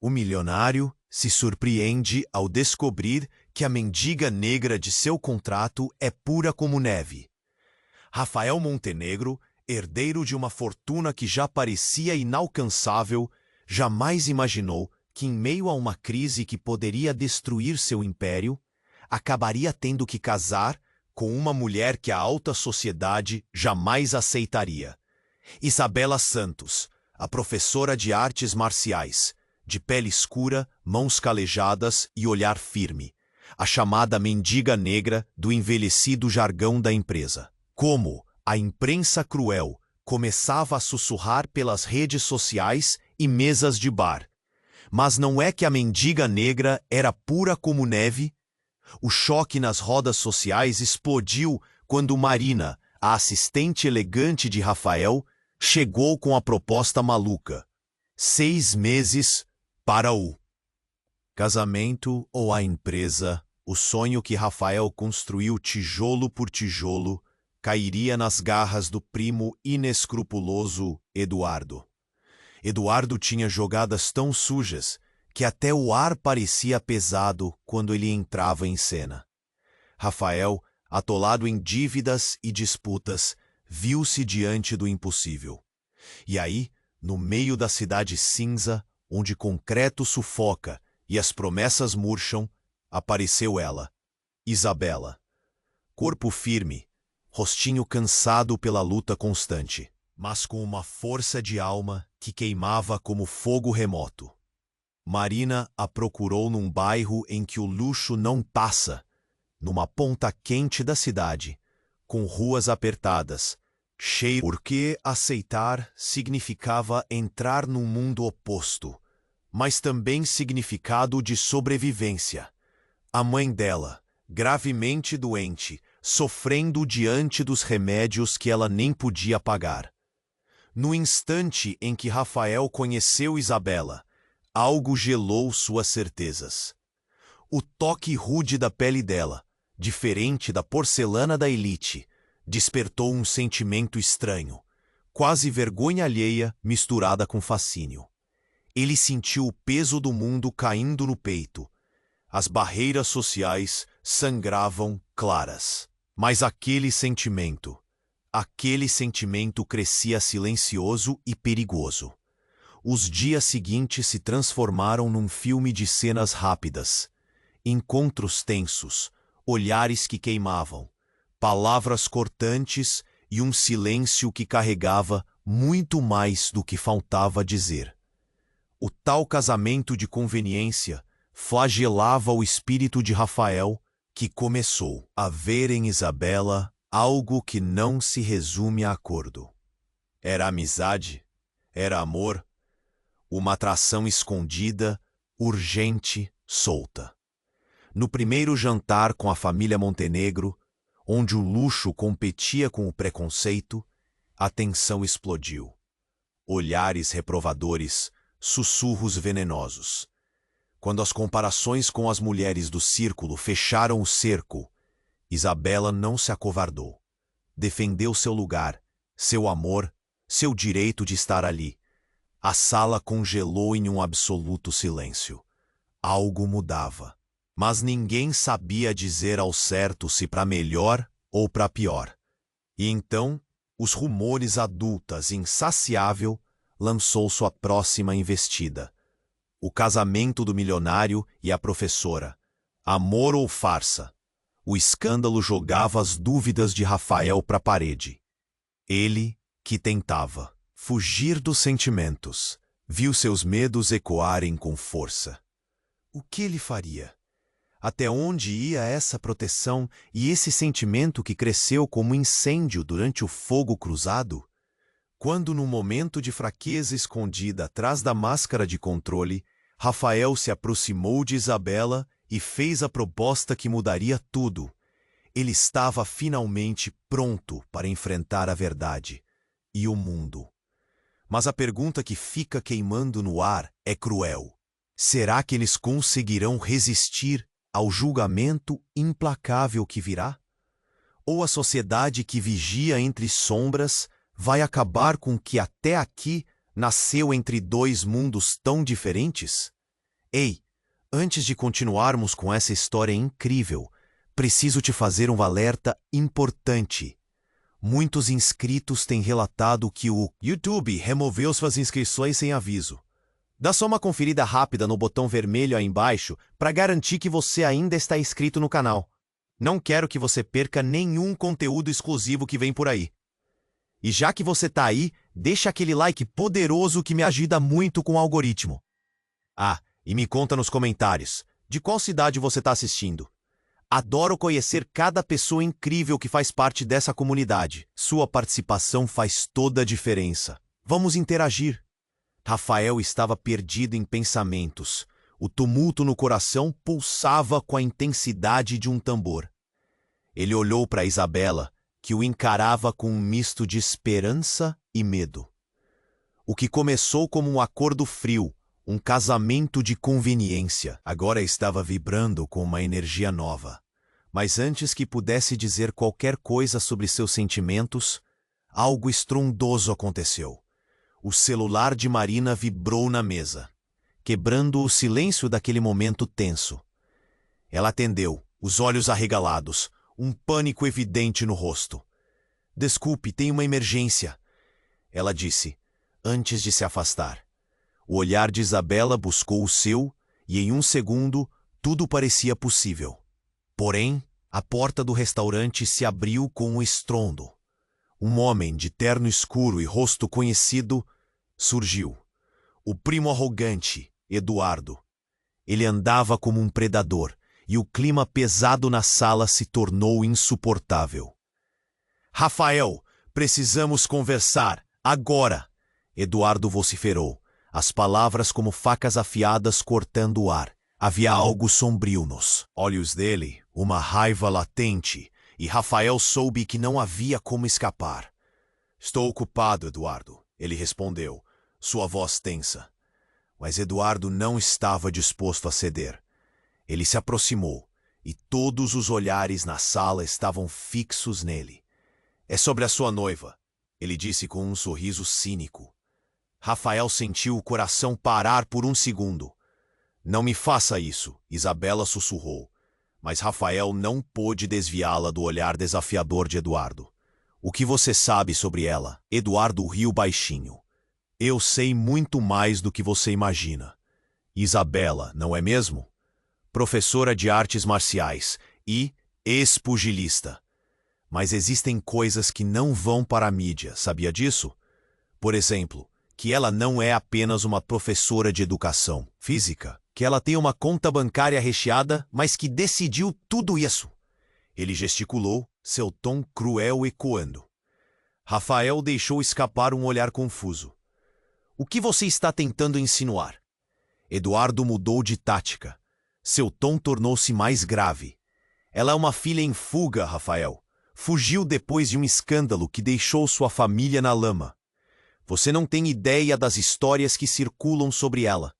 O milionário se surpreende ao descobrir que a mendiga negra de seu contrato é pura como neve. Rafael Montenegro, herdeiro de uma fortuna que já parecia inalcançável, jamais imaginou que, em meio a uma crise que poderia destruir seu império, acabaria tendo que casar com uma mulher que a alta sociedade jamais aceitaria. Isabela Santos, a professora de artes marciais, de pele escura, mãos calejadas e olhar firme, a chamada mendiga negra do envelhecido jargão da empresa. Como a imprensa cruel começava a sussurrar pelas redes sociais e mesas de bar. Mas não é que a mendiga negra era pura como neve? O choque nas rodas sociais explodiu quando Marina, a assistente elegante de Rafael, chegou com a proposta maluca. 6 meses para o casamento ou a empresa. O sonho que Rafael construiu tijolo por tijolo cairia nas garras do primo inescrupuloso Eduardo. Eduardo tinha jogadas tão sujas que até o ar parecia pesado quando ele entrava em cena. Rafael, atolado em dívidas e disputas, viu-se diante do impossível. E aí, no meio da cidade cinza, onde concreto sufoca e as promessas murcham, apareceu ela, Isabela. Corpo firme, rostinho cansado pela luta constante, mas com uma força de alma que queimava como fogo remoto. Marina a procurou num bairro em que o luxo não passa, numa ponta quente da cidade, com ruas apertadas, cheio porque aceitar significava entrar num mundo oposto, mas também significado de sobrevivência. A mãe dela, gravemente doente, sofrendo diante dos remédios que ela nem podia pagar. No instante em que Rafael conheceu Isabela, algo gelou suas certezas. O toque rude da pele dela, diferente da porcelana da elite, despertou um sentimento estranho, quase vergonha alheia misturada com fascínio. Ele sentiu o peso do mundo caindo no peito. As barreiras sociais sangravam claras. Mas aquele sentimento crescia silencioso e perigoso. Os dias seguintes se transformaram num filme de cenas rápidas. Encontros tensos, olhares que queimavam, palavras cortantes e um silêncio que carregava muito mais do que faltava dizer. O tal casamento de conveniência flagelava o espírito de Rafael, que começou a ver em Isabela algo que não se resume a acordo. Era amizade, era amor, uma atração escondida, urgente, solta. No primeiro jantar com a família Montenegro, onde o luxo competia com o preconceito, a tensão explodiu. Olhares reprovadores, sussurros venenosos. Quando as comparações com as mulheres do círculo fecharam o cerco, Isabela não se acovardou. Defendeu seu lugar, seu amor, seu direito de estar ali. A sala congelou em um absoluto silêncio. Algo mudava, mas ninguém sabia dizer ao certo se para melhor ou para pior. E então, os rumores adultas insaciável lançou sua próxima investida. O casamento do milionário e a professora. Amor ou farsa? O escândalo jogava as dúvidas de Rafael para a parede. Ele, que tentava fugir dos sentimentos, viu seus medos ecoarem com força. O que ele faria? Até onde ia essa proteção e esse sentimento que cresceu como incêndio durante o fogo cruzado? Quando, num momento de fraqueza escondida atrás da máscara de controle, Rafael se aproximou de Isabela e fez a proposta que mudaria tudo. Ele estava finalmente pronto para enfrentar a verdade e o mundo. Mas a pergunta que fica queimando no ar é cruel. Será que eles conseguirão resistir ao julgamento implacável que virá? Ou a sociedade que vigia entre sombras vai acabar com o que até aqui nasceu entre dois mundos tão diferentes? Ei, antes de continuarmos com essa história incrível, preciso te fazer um alerta importante. Muitos inscritos têm relatado que o YouTube removeu suas inscrições sem aviso. Dá só uma conferida rápida no botão vermelho aí embaixo para garantir que você ainda está inscrito no canal. Não quero que você perca nenhum conteúdo exclusivo que vem por aí. E já que você tá aí, deixa aquele like poderoso que me ajuda muito com o algoritmo. Ah, e me conta nos comentários, de qual cidade você está assistindo? Adoro conhecer cada pessoa incrível que faz parte dessa comunidade. Sua participação faz toda a diferença. Vamos interagir. Rafael estava perdido em pensamentos. O tumulto no coração pulsava com a intensidade de um tambor. Ele olhou para Isabela, que o encarava com um misto de esperança e medo. O que começou como um acordo frio, um casamento de conveniência, agora estava vibrando com uma energia nova. Mas antes que pudesse dizer qualquer coisa sobre seus sentimentos, algo estrondoso aconteceu. O celular de Marina vibrou na mesa, quebrando o silêncio daquele momento tenso. Ela atendeu, os olhos arregalados, um pânico evidente no rosto. Desculpe, tem uma emergência, ela disse, antes de se afastar. O olhar de Isabela buscou o seu e em um segundo tudo parecia possível. Porém, a porta do restaurante se abriu com um estrondo. Um homem de terno escuro e rosto conhecido surgiu. O primo arrogante, Eduardo. Ele andava como um predador e o clima pesado na sala se tornou insuportável. Rafael, precisamos conversar, agora! Eduardo vociferou, as palavras como facas afiadas cortando o ar. Havia algo sombrio nos olhos dele, uma raiva latente, e Rafael soube que não havia como escapar. Estou ocupado, Eduardo, ele respondeu, sua voz tensa. Mas Eduardo não estava disposto a ceder. Ele se aproximou, e todos os olhares na sala estavam fixos nele. É sobre a sua noiva, ele disse com um sorriso cínico. Rafael sentiu o coração parar por um segundo. Não me faça isso, Isabela sussurrou. Mas Rafael não pôde desviá-la do olhar desafiador de Eduardo. O que você sabe sobre ela? Eduardo riu baixinho. Eu sei muito mais do que você imagina. Isabela, não é mesmo? Professora de artes marciais e ex-pugilista. Mas existem coisas que não vão para a mídia, sabia disso? Por exemplo, que ela não é apenas uma professora de educação física, que ela tem uma conta bancária recheada, mas que decidiu tudo isso. Ele gesticulou, seu tom cruel ecoando. Rafael deixou escapar um olhar confuso. O que você está tentando insinuar? Eduardo mudou de tática. Seu tom tornou-se mais grave. Ela é uma filha em fuga, Rafael. Fugiu depois de um escândalo que deixou sua família na lama. Você não tem ideia das histórias que circulam sobre ela.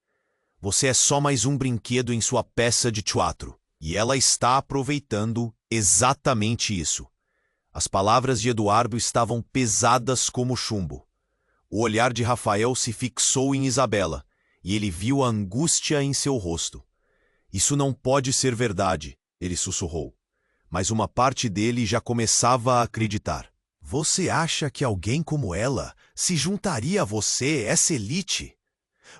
Você é só mais um brinquedo em sua peça de teatro. E ela está aproveitando exatamente isso. As palavras de Eduardo estavam pesadas como chumbo. O olhar de Rafael se fixou em Isabela, e ele viu a angústia em seu rosto. Isso não pode ser verdade, ele sussurrou. Mas uma parte dele já começava a acreditar. Você acha que alguém como ela se juntaria a você, essa elite?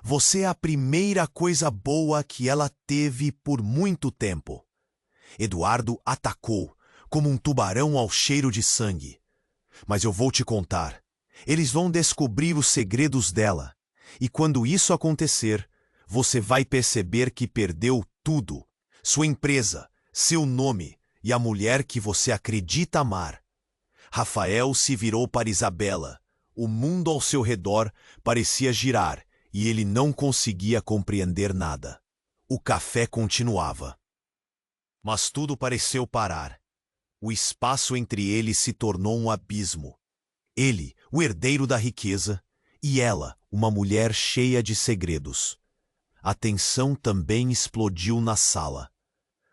Você é a primeira coisa boa que ela teve por muito tempo. Eduardo atacou, como um tubarão ao cheiro de sangue. Mas eu vou te contar. Eles vão descobrir os segredos dela. E quando isso acontecer, você vai perceber que perdeu tudo. Sua empresa, seu nome e a mulher que você acredita amar. Rafael se virou para Isabela. O mundo ao seu redor parecia girar e ele não conseguia compreender nada. O café continuava. Mas tudo pareceu parar. O espaço entre eles se tornou um abismo. Ele, o herdeiro da riqueza, e ela, uma mulher cheia de segredos. A tensão também explodiu na sala.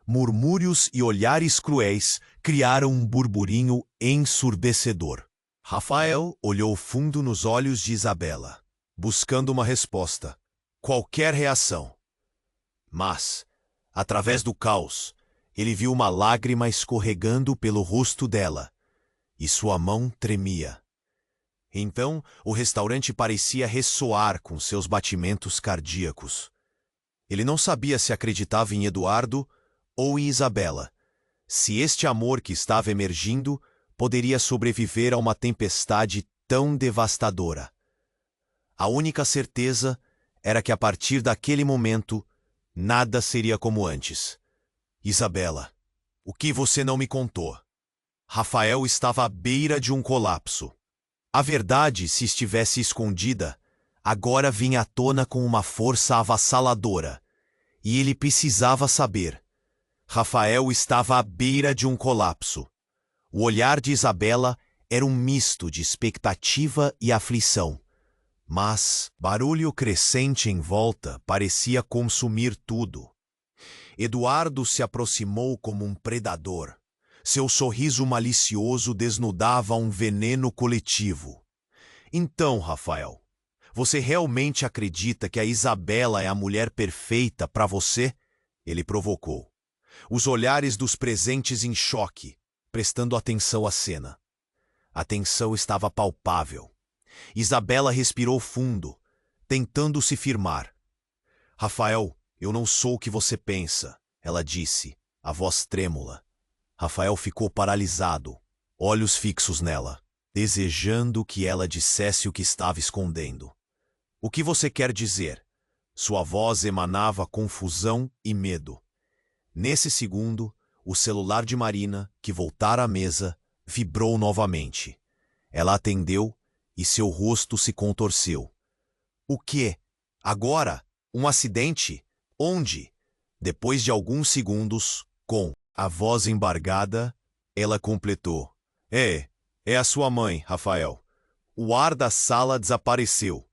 Murmúrios e olhares cruéis criaram um burburinho ensurdecedor. Rafael olhou fundo nos olhos de Isabela, buscando uma resposta. Qualquer reação. Mas, através do caos, ele viu uma lágrima escorregando pelo rosto dela, e sua mão tremia. Então, o restaurante parecia ressoar com seus batimentos cardíacos. Ele não sabia se acreditava em Eduardo ou em Isabela, se este amor que estava emergindo poderia sobreviver a uma tempestade tão devastadora. A única certeza era que a partir daquele momento, nada seria como antes. Isabela, o que você não me contou? Rafael estava à beira de um colapso. A verdade, se estivesse escondida, agora vinha à tona com uma força avassaladora, e ele precisava saber. Rafael estava à beira de um colapso. O olhar de Isabela era um misto de expectativa e aflição. Mas barulho crescente em volta parecia consumir tudo. Eduardo se aproximou como um predador. Seu sorriso malicioso desnudava um veneno coletivo. Então, Rafael, você realmente acredita que a Isabela é a mulher perfeita para você? Ele provocou. Os olhares dos presentes em choque, prestando atenção à cena. A tensão estava palpável. Isabela respirou fundo, tentando se firmar. Rafael, eu não sou o que você pensa, ela disse, a voz trêmula. Rafael ficou paralisado, olhos fixos nela, desejando que ela dissesse o que estava escondendo. O que você quer dizer? Sua voz emanava confusão e medo. Nesse segundo, o celular de Marina, que voltara à mesa, vibrou novamente. Ela atendeu e seu rosto se contorceu. O quê? Agora? Um acidente? Onde? Depois de alguns segundos, com a voz embargada, ela completou. É a sua mãe, Rafael. O ar da sala desapareceu.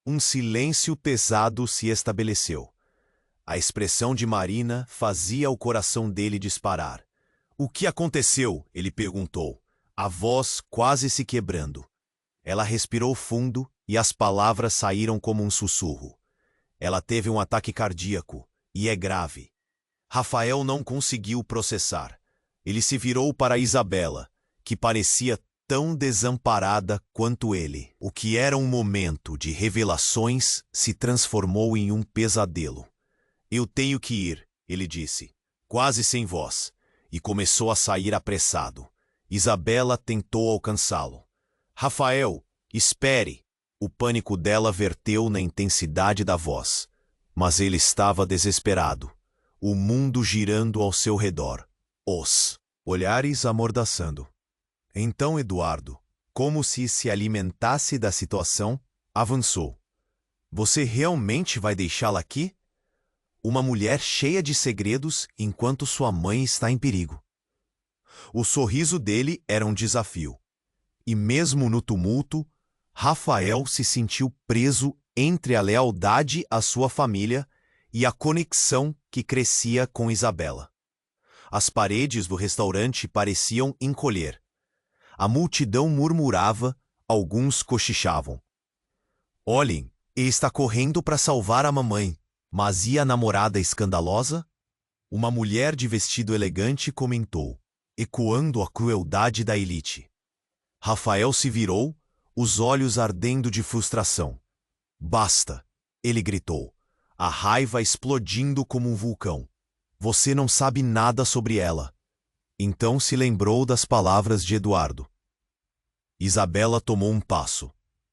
Um silêncio pesado se estabeleceu. A expressão de Marina fazia o coração dele disparar. O que aconteceu? Ele perguntou, a voz quase se quebrando. Ela respirou fundo e as palavras saíram como um sussurro. Ela teve um ataque cardíaco, e é grave. Rafael não conseguiu processar. Ele se virou para Isabela, que parecia tão desamparada quanto ele. O que era um momento de revelações se transformou em um pesadelo. Eu tenho que ir, ele disse, quase sem voz, e começou a sair apressado. Isabela tentou alcançá-lo. Rafael, espere! O pânico dela verteu na intensidade da voz. Mas ele estava desesperado. O mundo girando ao seu redor. Os olhares amordaçando. Então Eduardo, como se alimentasse da situação, avançou. Você realmente vai deixá-la aqui? Uma mulher cheia de segredos enquanto sua mãe está em perigo. O sorriso dele era um desafio. E mesmo no tumulto, Rafael se sentiu preso entre a lealdade à sua família e a conexão que crescia com Isabela. As paredes do restaurante pareciam encolher. A multidão murmurava, alguns cochichavam. Olhem, ele está correndo para salvar a mamãe. Mas e a namorada escandalosa? Uma mulher de vestido elegante comentou, ecoando a crueldade da elite. Rafael se virou, os olhos ardendo de frustração. Basta, ele gritou, a raiva explodindo como um vulcão. Você não sabe nada sobre ela. Então se lembrou das palavras de Eduardo. Isabela tomou um passo.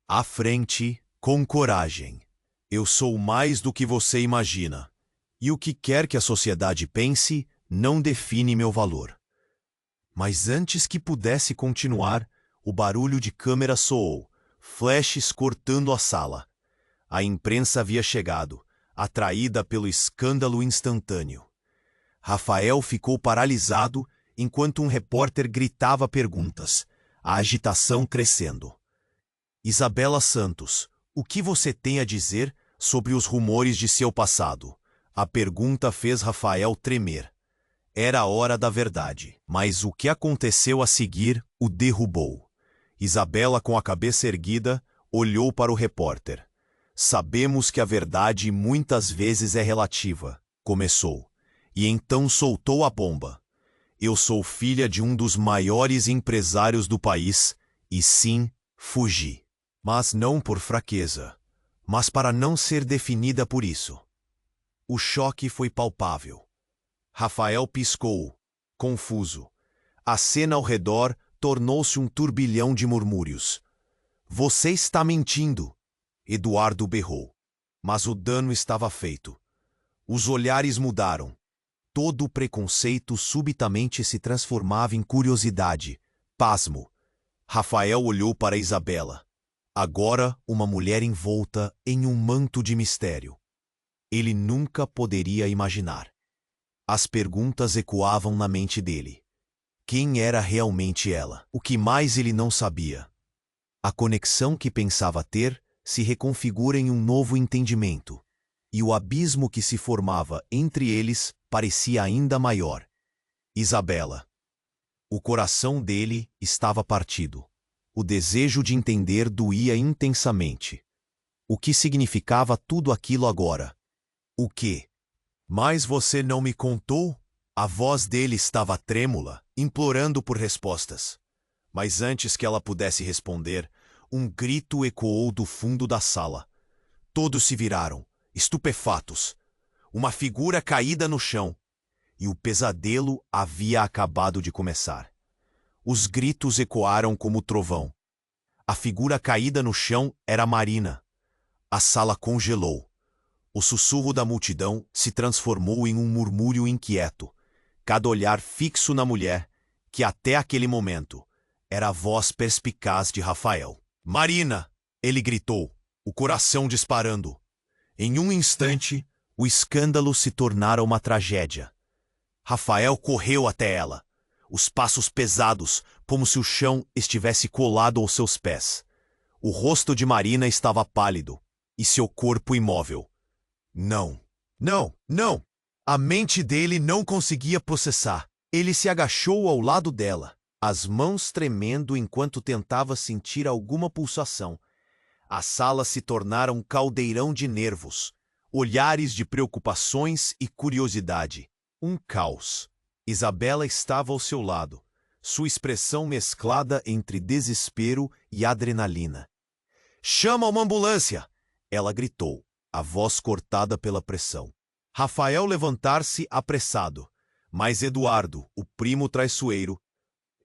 À frente, com coragem. Eu sou mais do que você imagina. E o que quer que a sociedade pense, não define meu valor. Mas antes que pudesse continuar, o barulho de câmera soou, flashes cortando a sala. A imprensa havia chegado, atraída pelo escândalo instantâneo. Rafael ficou paralisado enquanto um repórter gritava perguntas, a agitação crescendo. Isabela Santos, o que você tem a dizer sobre os rumores de seu passado? A pergunta fez Rafael tremer. Era a hora da verdade, mas o que aconteceu a seguir o derrubou. Isabela, com a cabeça erguida, olhou para o repórter. Sabemos que a verdade muitas vezes é relativa, começou, e então soltou a bomba. Eu sou filha de um dos maiores empresários do país, e sim, fugi. Mas não por fraqueza, mas para não ser definida por isso. O choque foi palpável. Rafael piscou, confuso. A cena ao redor tornou-se um turbilhão de murmúrios. Você está mentindo, Eduardo berrou. Mas o dano estava feito. Os olhares mudaram. Todo o preconceito subitamente se transformava em curiosidade, pasmo. Rafael olhou para Isabela. Agora uma mulher envolta em um manto de mistério. Ele nunca poderia imaginar. As perguntas ecoavam na mente dele. Quem era realmente ela? O que mais ele não sabia? A conexão que pensava ter se reconfigura em um novo entendimento, e o abismo que se formava entre eles parecia ainda maior. Isabela. O coração dele estava partido. O desejo de entender doía intensamente. O que significava tudo aquilo agora? O quê? Mas você não me contou? A voz dele estava trêmula, implorando por respostas. Mas antes que ela pudesse responder, um grito ecoou do fundo da sala. Todos se viraram, estupefatos. Uma figura caída no chão. E o pesadelo havia acabado de começar. Os gritos ecoaram como trovão. A figura caída no chão era Marina. A sala congelou. O sussurro da multidão se transformou em um murmúrio inquieto, cada olhar fixo na mulher, que até aquele momento era a voz perspicaz de Rafael. Marina! Ele gritou, o coração disparando. Em um instante, o escândalo se tornara uma tragédia. Rafael correu até ela, os passos pesados, como se o chão estivesse colado aos seus pés. O rosto de Marina estava pálido, e seu corpo imóvel. Não, não, não! A mente dele não conseguia processar. Ele se agachou ao lado dela, as mãos tremendo enquanto tentava sentir alguma pulsação. A sala se tornara um caldeirão de nervos, olhares de preocupações e curiosidade. Um caos. Isabela estava ao seu lado, sua expressão mesclada entre desespero e adrenalina. Chama uma ambulância! Ela gritou, a voz cortada pela pressão. Rafael levantar-se apressado, mas Eduardo, o primo traiçoeiro,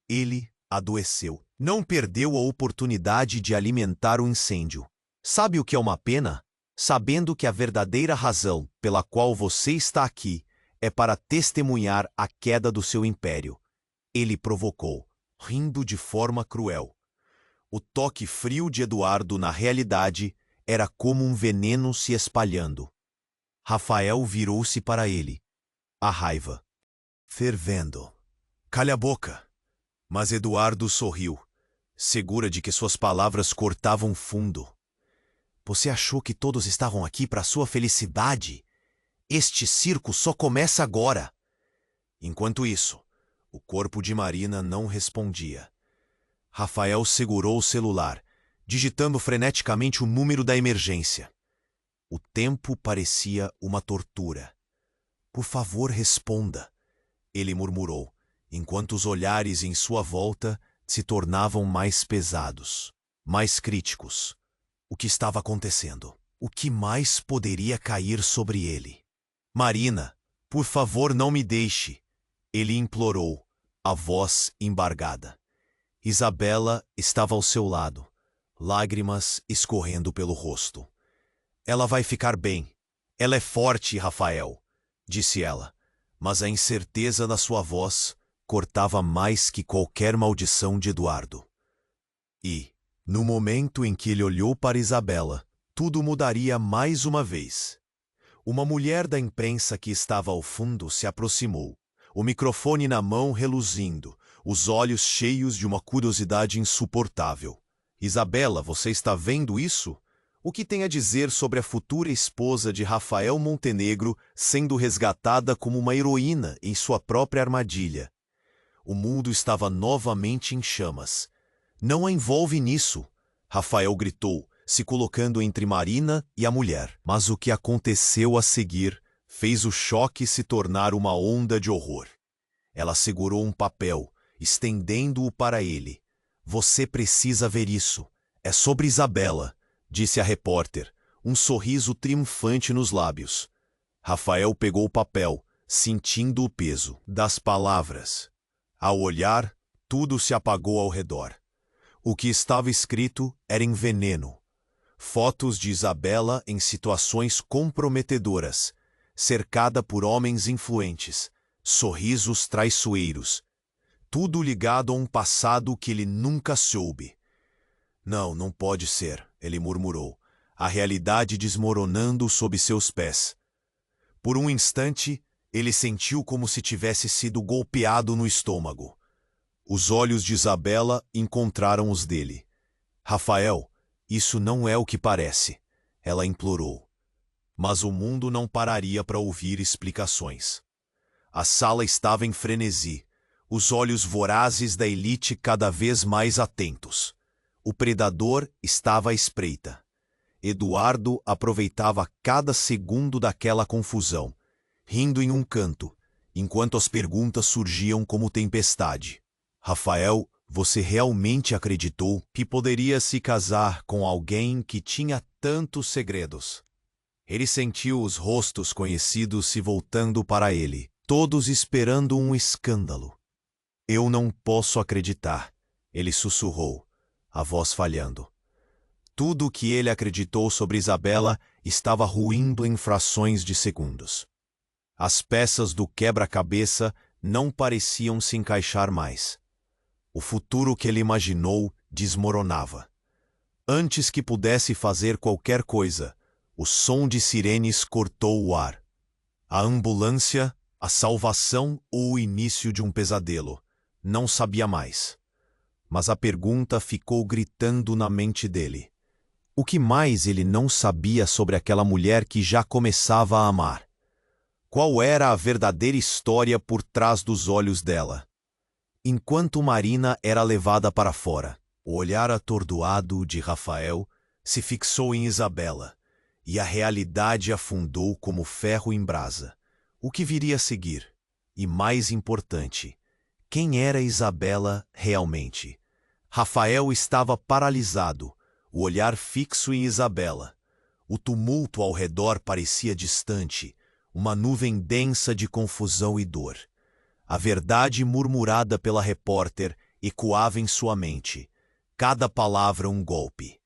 ele adoeceu. Não perdeu a oportunidade de alimentar o incêndio. Sabe o que é uma pena? Sabendo que a verdadeira razão pela qual você está aqui é para testemunhar a queda do seu império. Ele provocou, rindo de forma cruel. O toque frio de Eduardo, na realidade, era como um veneno se espalhando. Rafael virou-se para ele, a raiva fervendo. Calha a boca! Mas Eduardo sorriu, segura de que suas palavras cortavam fundo. Você achou que todos estavam aqui para sua felicidade? Este circo só começa agora. Enquanto isso, o corpo de Marina não respondia. Rafael segurou o celular, digitando freneticamente o número da emergência. O tempo parecia uma tortura. Por favor, responda, ele murmurou, enquanto os olhares em sua volta se tornavam mais pesados, mais críticos. O que estava acontecendo? O que mais poderia cair sobre ele? Marina, por favor, não me deixe, ele implorou, a voz embargada. Isabela estava ao seu lado, lágrimas escorrendo pelo rosto. Ela vai ficar bem. Ela é forte, Rafael, disse ela, mas a incerteza na sua voz cortava mais que qualquer maldição de Eduardo. E, no momento em que ele olhou para Isabela, tudo mudaria mais uma vez. Uma mulher da imprensa que estava ao fundo se aproximou, o microfone na mão reluzindo, os olhos cheios de uma curiosidade insuportável. Isabela, você está vendo isso? O que tem a dizer sobre a futura esposa de Rafael Montenegro sendo resgatada como uma heroína em sua própria armadilha? O mundo estava novamente em chamas. Não a envolve nisso, Rafael gritou, se colocando entre Marina e a mulher. Mas o que aconteceu a seguir fez o choque se tornar uma onda de horror. Ela segurou um papel, estendendo-o para ele. Você precisa ver isso. É sobre Isabela, disse a repórter, um sorriso triunfante nos lábios. Rafael pegou o papel, sentindo o peso das palavras. Ao olhar, tudo se apagou ao redor. O que estava escrito era em veneno. Fotos de Isabela em situações comprometedoras, cercada por homens influentes, sorrisos traiçoeiros. Tudo ligado a um passado que ele nunca soube. Não, não pode ser, ele murmurou, a realidade desmoronando sob seus pés. Por um instante, ele sentiu como se tivesse sido golpeado no estômago. Os olhos de Isabela encontraram os dele. Rafael, isso não é o que parece, ela implorou. Mas o mundo não pararia para ouvir explicações. A sala estava em frenesi, os olhos vorazes da elite cada vez mais atentos. O predador estava à espreita. Eduardo aproveitava cada segundo daquela confusão, rindo em um canto, enquanto as perguntas surgiam como tempestade. Rafael, você realmente acreditou que poderia se casar com alguém que tinha tantos segredos? Ele sentiu os rostos conhecidos se voltando para ele, todos esperando um escândalo. Eu não posso acreditar, ele sussurrou, a voz falhando. Tudo o que ele acreditou sobre Isabela estava ruindo em frações de segundos. As peças do quebra-cabeça não pareciam se encaixar mais. O futuro que ele imaginou desmoronava. Antes que pudesse fazer qualquer coisa, o som de sirenes cortou o ar. A ambulância, a salvação ou o início de um pesadelo? Não sabia mais. Mas a pergunta ficou gritando na mente dele. O que mais ele não sabia sobre aquela mulher que já começava a amar? Qual era a verdadeira história por trás dos olhos dela? Enquanto Marina era levada para fora, o olhar atordoado de Rafael se fixou em Isabela, e a realidade afundou como ferro em brasa. O que viria a seguir? E mais importante, quem era Isabela realmente? Rafael estava paralisado, o olhar fixo em Isabela. O tumulto ao redor parecia distante, uma nuvem densa de confusão e dor. A verdade murmurada pela repórter ecoava em sua mente, cada palavra um golpe.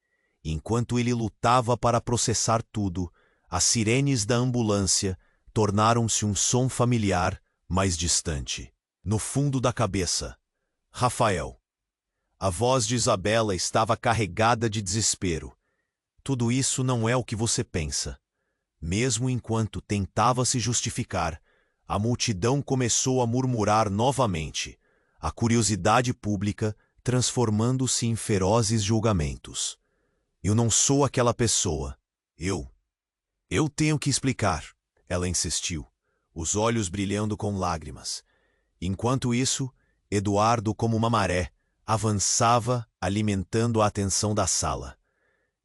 Enquanto ele lutava para processar tudo, as sirenes da ambulância tornaram-se um som familiar, mas distante. No fundo da cabeça, Rafael. A voz de Isabela estava carregada de desespero. Tudo isso não é o que você pensa. Mesmo enquanto tentava se justificar, a multidão começou a murmurar novamente, a curiosidade pública transformando-se em ferozes julgamentos. Eu não sou aquela pessoa. Eu tenho que explicar, ela insistiu, os olhos brilhando com lágrimas. Enquanto isso, Eduardo, como uma maré, avançava, alimentando a atenção da sala.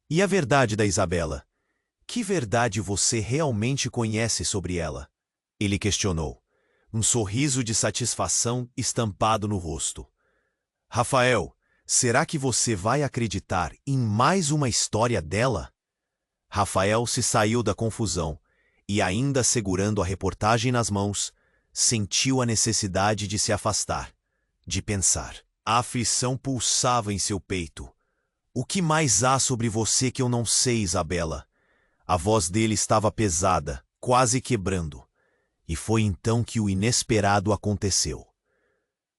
E a verdade da Isabela? Que verdade você realmente conhece sobre ela? Ele questionou, um sorriso de satisfação estampado no rosto. Rafael, será que você vai acreditar em mais uma história dela? Rafael se saiu da confusão e, ainda segurando a reportagem nas mãos, sentiu a necessidade de se afastar, de pensar. A aflição pulsava em seu peito. O que mais há sobre você que eu não sei, Isabela? A voz dele estava pesada, quase quebrando. E foi então que o inesperado aconteceu.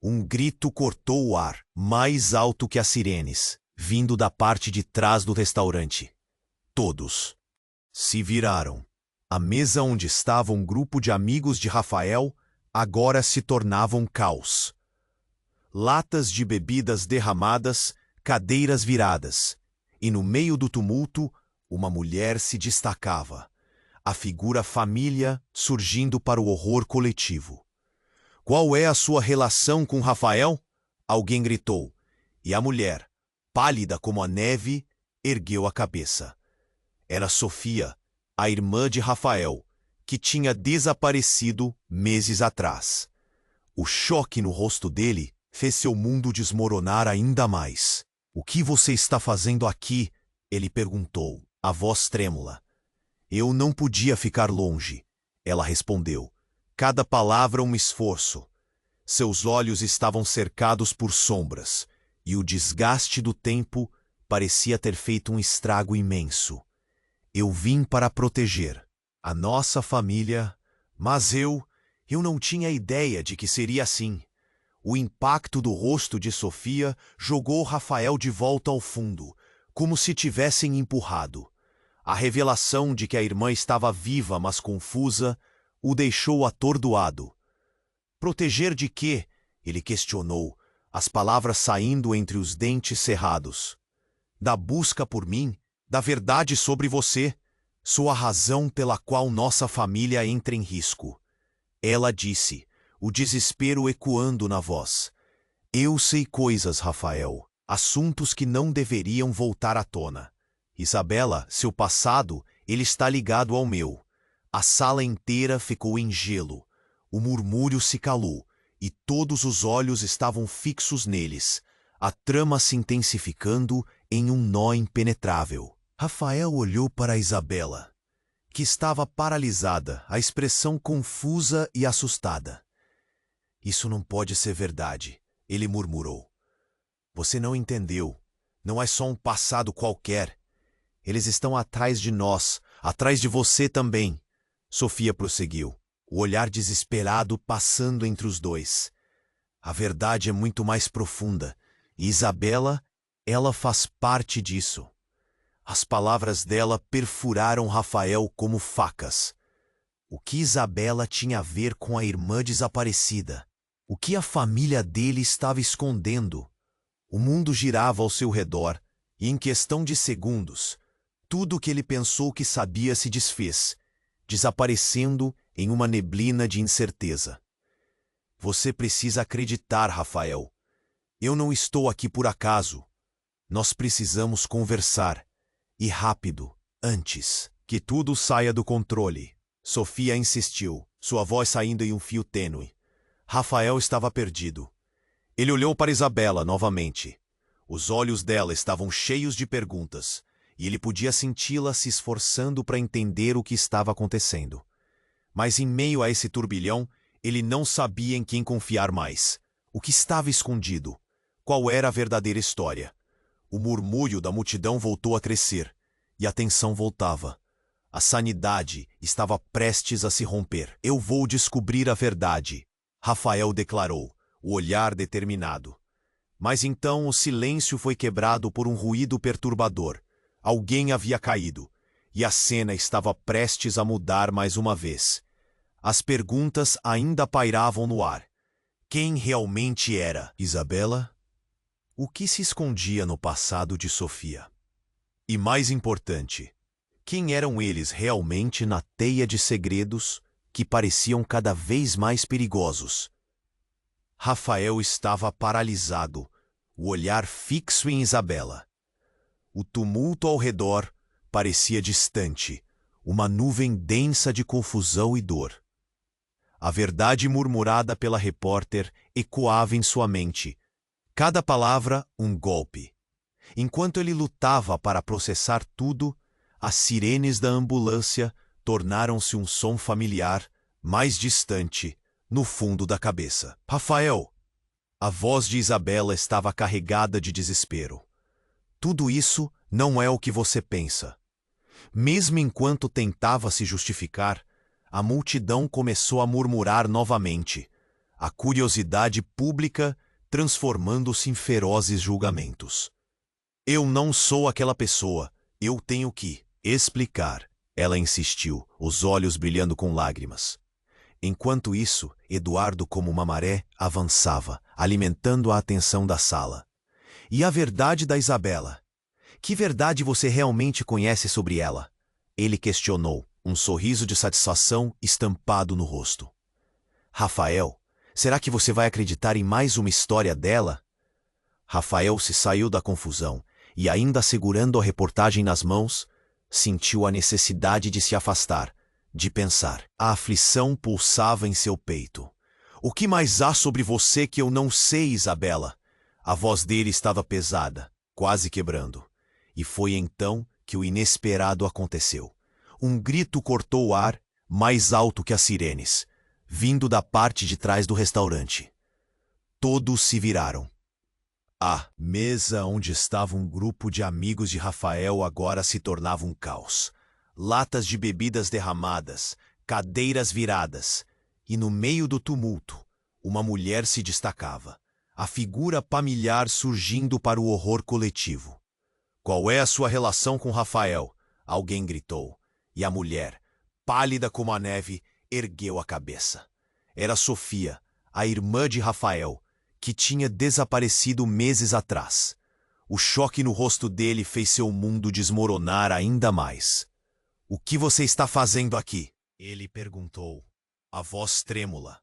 Um grito cortou o ar, mais alto que as sirenes, vindo da parte de trás do restaurante. Todos se viraram. A mesa onde estava um grupo de amigos de Rafael agora se tornava um caos. Latas de bebidas derramadas, cadeiras viradas, e no meio do tumulto, uma mulher se destacava. A figura família surgindo para o horror coletivo. Qual é a sua relação com Rafael? Alguém gritou, e a mulher, pálida como a neve, ergueu a cabeça. Era Sofia, a irmã de Rafael, que tinha desaparecido meses atrás. O choque no rosto dele fez seu mundo desmoronar ainda mais. "O que você está fazendo aqui?" ele perguntou, a voz trêmula. "Eu não podia ficar longe", ela respondeu. Cada palavra um esforço. Seus olhos estavam cercados por sombras, e o desgaste do tempo parecia ter feito um estrago imenso. "Eu vim para proteger a nossa família, mas eu não tinha ideia de que seria assim." O impacto do rosto de Sofia jogou Rafael de volta ao fundo, como se tivessem empurrado. A revelação de que a irmã estava viva, mas confusa, o deixou atordoado. "Proteger de quê?" ele questionou, as palavras saindo entre os dentes cerrados. "Da busca por mim, da verdade sobre você. Sou a razão pela qual nossa família entra em risco." Ela disse, o desespero ecoando na voz. "Eu sei coisas, Rafael, assuntos que não deveriam voltar à tona. Isabela, seu passado, ele está ligado ao meu." A sala inteira ficou em gelo. O murmúrio se calou, e todos os olhos estavam fixos neles, a trama se intensificando em um nó impenetrável. Rafael olhou para Isabela, que estava paralisada, a expressão confusa e assustada. "Isso não pode ser verdade", ele murmurou. "Você não entendeu. Não é só um passado qualquer. Eles estão atrás de nós, atrás de você também." Sofia prosseguiu, o olhar desesperado passando entre os dois. "A verdade é muito mais profunda, e Isabela, ela faz parte disso." As palavras dela perfuraram Rafael como facas. O que Isabela tinha a ver com a irmã desaparecida? O que a família dele estava escondendo? O mundo girava ao seu redor, e em questão de segundos, tudo o que ele pensou que sabia se desfez, desaparecendo em uma neblina de incerteza. "Você precisa acreditar, Rafael. Eu não estou aqui por acaso. Nós precisamos conversar. E rápido, antes que tudo saia do controle." Sofia insistiu, sua voz saindo em um fio tênue. Rafael estava perdido. Ele olhou para Isabela novamente. Os olhos dela estavam cheios de perguntas, e ele podia senti-la se esforçando para entender o que estava acontecendo. Mas em meio a esse turbilhão, ele não sabia em quem confiar mais. O que estava escondido? Qual era a verdadeira história? O murmúrio da multidão voltou a crescer, e a tensão voltava. A sanidade estava prestes a se romper. "Eu vou descobrir a verdade", Rafael declarou, o olhar determinado. Mas então o silêncio foi quebrado por um ruído perturbador. Alguém havia caído, e a cena estava prestes a mudar mais uma vez. As perguntas ainda pairavam no ar. Quem realmente era Isabela? O que se escondia no passado de Sofia? E mais importante, quem eram eles realmente na teia de segredos que pareciam cada vez mais perigosos? Rafael estava paralisado, o olhar fixo em Isabela. O tumulto ao redor parecia distante, uma nuvem densa de confusão e dor. A verdade murmurada pela repórter ecoava em sua mente, cada palavra um golpe. Enquanto ele lutava para processar tudo, as sirenes da ambulância tornaram-se um som familiar, mais distante, no fundo da cabeça. "Rafael!" A voz de Isabela estava carregada de desespero. "Tudo isso não é o que você pensa." Mesmo enquanto tentava se justificar, a multidão começou a murmurar novamente, a curiosidade pública transformando-se em ferozes julgamentos. "Eu não sou aquela pessoa. Eu tenho que explicar", ela insistiu, os olhos brilhando com lágrimas. Enquanto isso, Eduardo, como uma maré, avançava, alimentando a atenção da sala. "E a verdade da Isabela? Que verdade você realmente conhece sobre ela?" Ele questionou, um sorriso de satisfação estampado no rosto. "Rafael, será que você vai acreditar em mais uma história dela?" Rafael se saiu da confusão e, ainda segurando a reportagem nas mãos, sentiu a necessidade de se afastar, de pensar. A aflição pulsava em seu peito. O que mais há sobre você que eu não sei, Isabela? A voz dele estava pesada, quase quebrando. E foi então que o inesperado aconteceu. Um grito cortou o ar, mais alto que as sirenes, vindo da parte de trás do restaurante. Todos se viraram. A mesa onde estava um grupo de amigos de Rafael agora se tornava um caos. Latas de bebidas derramadas, cadeiras viradas, e no meio do tumulto, uma mulher se destacava, a figura familiar surgindo para o horror coletivo. Qual é a sua relação com Rafael? Alguém gritou, e a mulher, pálida como a neve, ergueu a cabeça. Era Sofia, a irmã de Rafael, que tinha desaparecido meses atrás. O choque no rosto dele fez seu mundo desmoronar ainda mais. "O que você está fazendo aqui?" ele perguntou, a voz trêmula.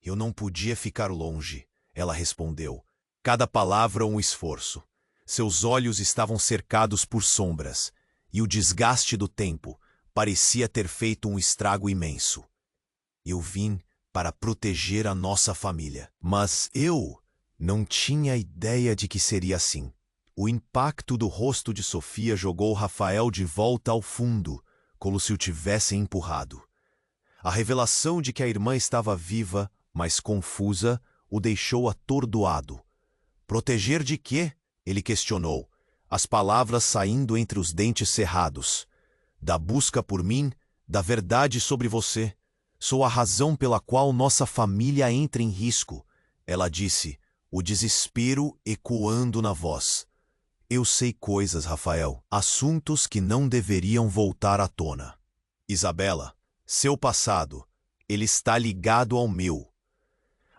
"Eu não podia ficar longe", ela respondeu, cada palavra um esforço. Seus olhos estavam cercados por sombras, e o desgaste do tempo parecia ter feito um estrago imenso. "Eu vim para proteger a nossa família. Mas eu não tinha ideia de que seria assim." O impacto do rosto de Sofia jogou Rafael de volta ao fundo, como se o tivessem empurrado. A revelação de que a irmã estava viva, mas confusa, o deixou atordoado. "Proteger de quê?" ele questionou, as palavras saindo entre os dentes cerrados. "Da busca por mim, da verdade sobre você. Sou a razão pela qual nossa família entra em risco", ela disse, o desespero ecoando na voz. "Eu sei coisas, Rafael, assuntos que não deveriam voltar à tona. Isabela, seu passado, ele está ligado ao meu."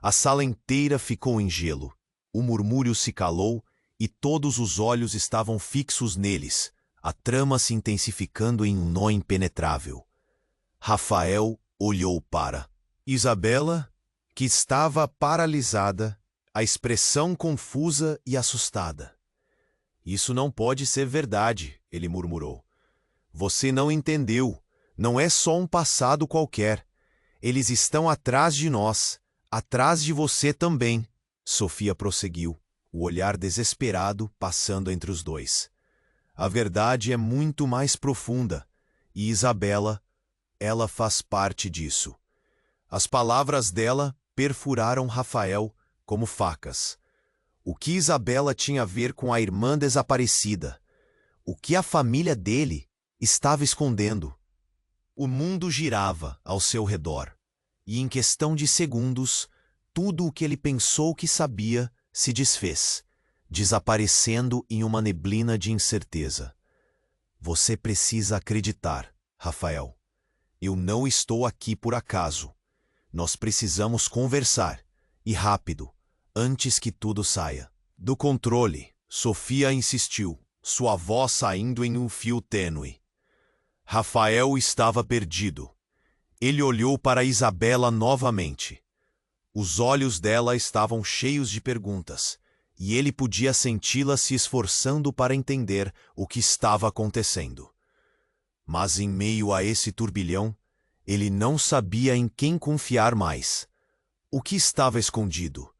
A sala inteira ficou em gelo. O murmúrio se calou e todos os olhos estavam fixos neles, a trama se intensificando em um nó impenetrável. Rafael olhou para Isabela, que estava paralisada, a expressão confusa e assustada. "Isso não pode ser verdade", ele murmurou. "Você não entendeu. Não é só um passado qualquer. Eles estão atrás de nós, atrás de você também." Sofia prosseguiu, o olhar desesperado passando entre os dois. "A verdade é muito mais profunda, e Isabela, ela faz parte disso." As palavras dela perfuraram Rafael como facas. O que Isabela tinha a ver com a irmã desaparecida? O que a família dele estava escondendo? O mundo girava ao seu redor, e em questão de segundos, tudo o que ele pensou que sabia se desfez, desaparecendo em uma neblina de incerteza. "Você precisa acreditar, Rafael. Eu não estou aqui por acaso. Nós precisamos conversar, e rápido, antes que tudo saia do controle." Sofia insistiu, sua voz saindo em um fio tênue. Rafael estava perdido. Ele olhou para Isabela novamente. Os olhos dela estavam cheios de perguntas, e ele podia senti-la se esforçando para entender o que estava acontecendo. Mas em meio a esse turbilhão, ele não sabia em quem confiar mais. O que estava escondido?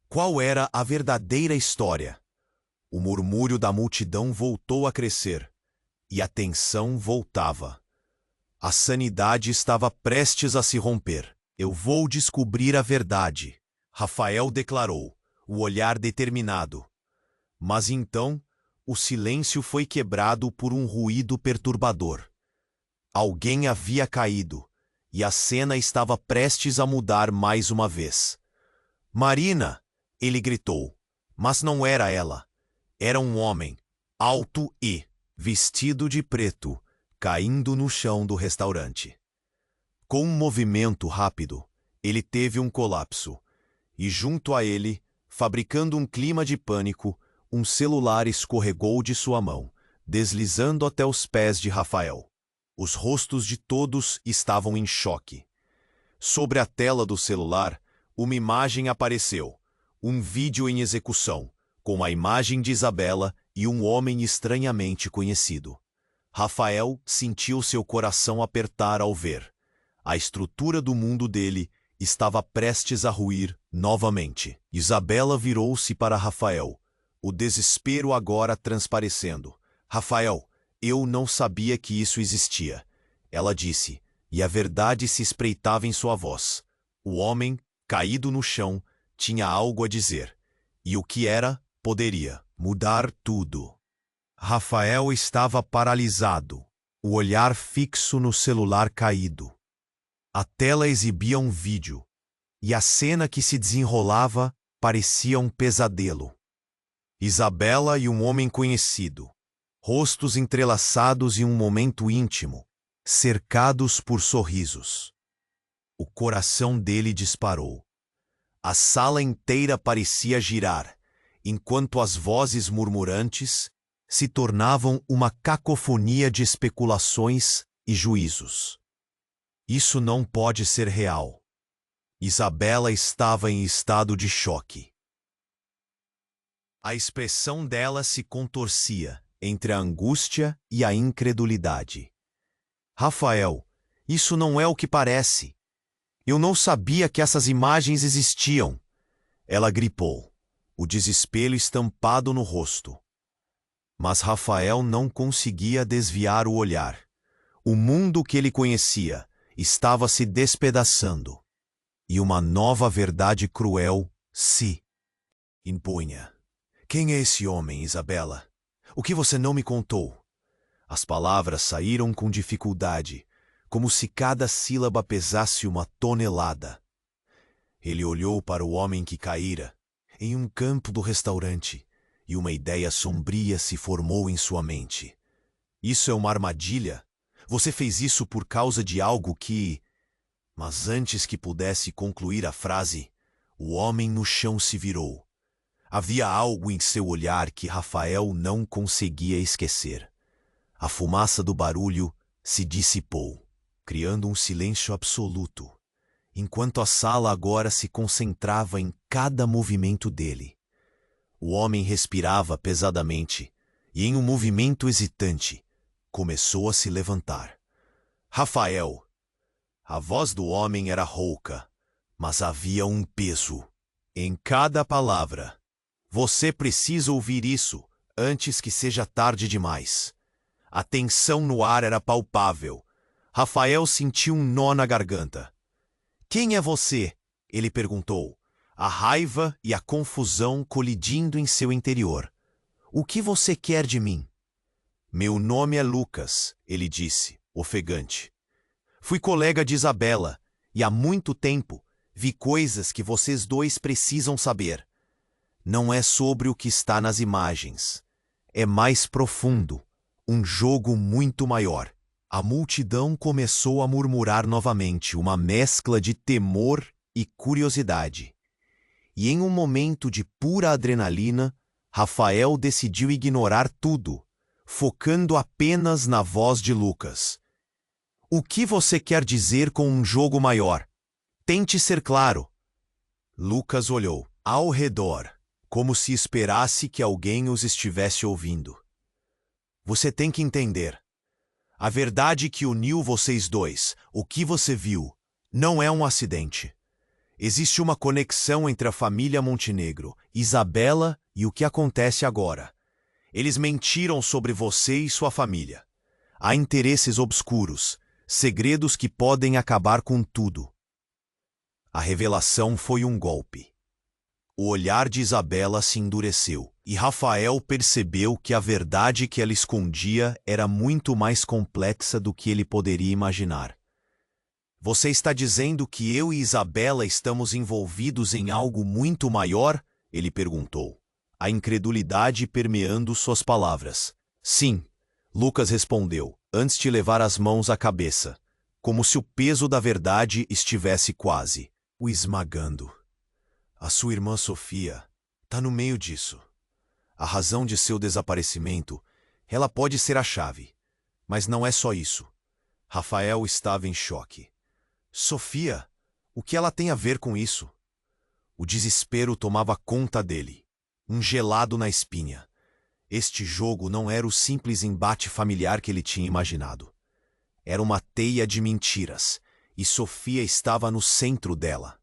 Qual era a verdadeira história? O murmúrio da multidão voltou a crescer, e a tensão voltava. A sanidade estava prestes a se romper. "Eu vou descobrir a verdade", Rafael declarou, o olhar determinado. Mas então, o silêncio foi quebrado por um ruído perturbador. Alguém havia caído, e a cena estava prestes a mudar mais uma vez. "Marina!" ele gritou, mas não era ela. Era um homem, alto e vestido de preto, caindo no chão do restaurante. Com um movimento rápido, ele teve um colapso, e junto a ele, fabricando um clima de pânico, um celular escorregou de sua mão, deslizando até os pés de Rafael. Os rostos de todos estavam em choque. Sobre a tela do celular, uma imagem apareceu, um vídeo em execução, com a imagem de Isabela e um homem estranhamente conhecido. Rafael sentiu seu coração apertar ao ver. A estrutura do mundo dele estava prestes a ruir novamente. Isabela virou-se para Rafael, o desespero agora transparecendo. Rafael, eu não sabia que isso existia. Ela disse, e a verdade se espreitava em sua voz. O homem, caído no chão, tinha algo a dizer. E o que era, poderia mudar tudo. Rafael estava paralisado, o olhar fixo no celular caído. A tela exibia um vídeo, e a cena que se desenrolava parecia um pesadelo. Isabela e um homem conhecido, rostos entrelaçados em um momento íntimo, cercados por sorrisos. O coração dele disparou. A sala inteira parecia girar, enquanto as vozes murmurantes se tornavam uma cacofonia de especulações e juízos. Isso não pode ser real. Isabela estava em estado de choque. A expressão dela se contorcia entre a angústia e a incredulidade. Rafael, isso não é o que parece. Eu não sabia que essas imagens existiam. Ela gripou, o desespero estampado no rosto. Mas Rafael não conseguia desviar o olhar. O mundo que ele conhecia estava se despedaçando. E uma nova verdade cruel se impunha. Quem é esse homem, Isabela? O que você não me contou? As palavras saíram com dificuldade, como se cada sílaba pesasse uma tonelada. Ele olhou para o homem que caíra, em um canto do restaurante, e uma ideia sombria se formou em sua mente. Isso é uma armadilha? Você fez isso por causa de algo que... Mas antes que pudesse concluir a frase, o homem no chão se virou. Havia algo em seu olhar que Rafael não conseguia esquecer. A fumaça do barulho se dissipou, criando um silêncio absoluto, enquanto a sala agora se concentrava em cada movimento dele. O homem respirava pesadamente e, em um movimento hesitante, começou a se levantar. Rafael! A voz do homem era rouca, mas havia um peso em cada palavra. Você precisa ouvir isso antes que seja tarde demais. A tensão no ar era palpável. Rafael sentiu um nó na garganta. Quem é você? Ele perguntou, a raiva e a confusão colidindo em seu interior. O que você quer de mim? Meu nome é Lucas, ele disse, ofegante. Fui colega de Isabela e há muito tempo vi coisas que vocês dois precisam saber. Não é sobre o que está nas imagens. É mais profundo, um jogo muito maior. A multidão começou a murmurar novamente, uma mescla de temor e curiosidade. E em um momento de pura adrenalina, Rafael decidiu ignorar tudo, focando apenas na voz de Lucas. O que você quer dizer com um jogo maior? Tente ser claro. Lucas olhou ao redor, como se esperasse que alguém os estivesse ouvindo. Você tem que entender. A verdade que uniu vocês dois, o que você viu, não é um acidente. Existe uma conexão entre a família Montenegro, Isabela e o que acontece agora. Eles mentiram sobre você e sua família. Há interesses obscuros, segredos que podem acabar com tudo. A revelação foi um golpe. O olhar de Isabela se endureceu, e Rafael percebeu que a verdade que ela escondia era muito mais complexa do que ele poderia imaginar. Você está dizendo que eu e Isabela estamos envolvidos em algo muito maior? Ele perguntou, a incredulidade permeando suas palavras. Sim, Lucas respondeu, antes de levar as mãos à cabeça, como se o peso da verdade estivesse quase o esmagando. A sua irmã Sofia está no meio disso. A razão de seu desaparecimento, ela pode ser a chave, mas não é só isso. Rafael estava em choque. Sofia, o que ela tem a ver com isso? O desespero tomava conta dele, um gelado na espinha. Este jogo não era o simples embate familiar que ele tinha imaginado. Era uma teia de mentiras, e Sofia estava no centro dela.